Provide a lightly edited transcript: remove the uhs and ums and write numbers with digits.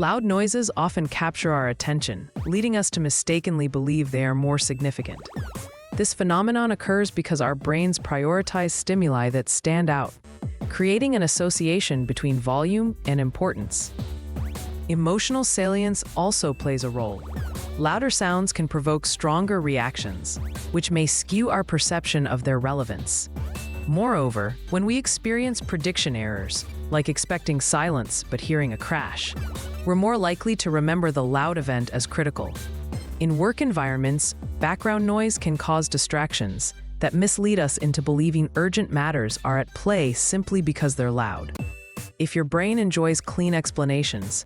Loud noises often capture our attention, leading us to mistakenly believe they are more significant. This phenomenon occurs because our brains prioritize stimuli that stand out, creating an association between volume and importance. Emotional salience also plays a role. Louder sounds can provoke stronger reactions, which may skew our perception of their relevance. Moreover, when we experience prediction errors, like expecting silence but hearing a crash, we're more likely to remember the loud event as critical. In work environments, background noise can cause distractions that mislead us into believing urgent matters are at play simply because they're loud. If your brain enjoys clean explanations,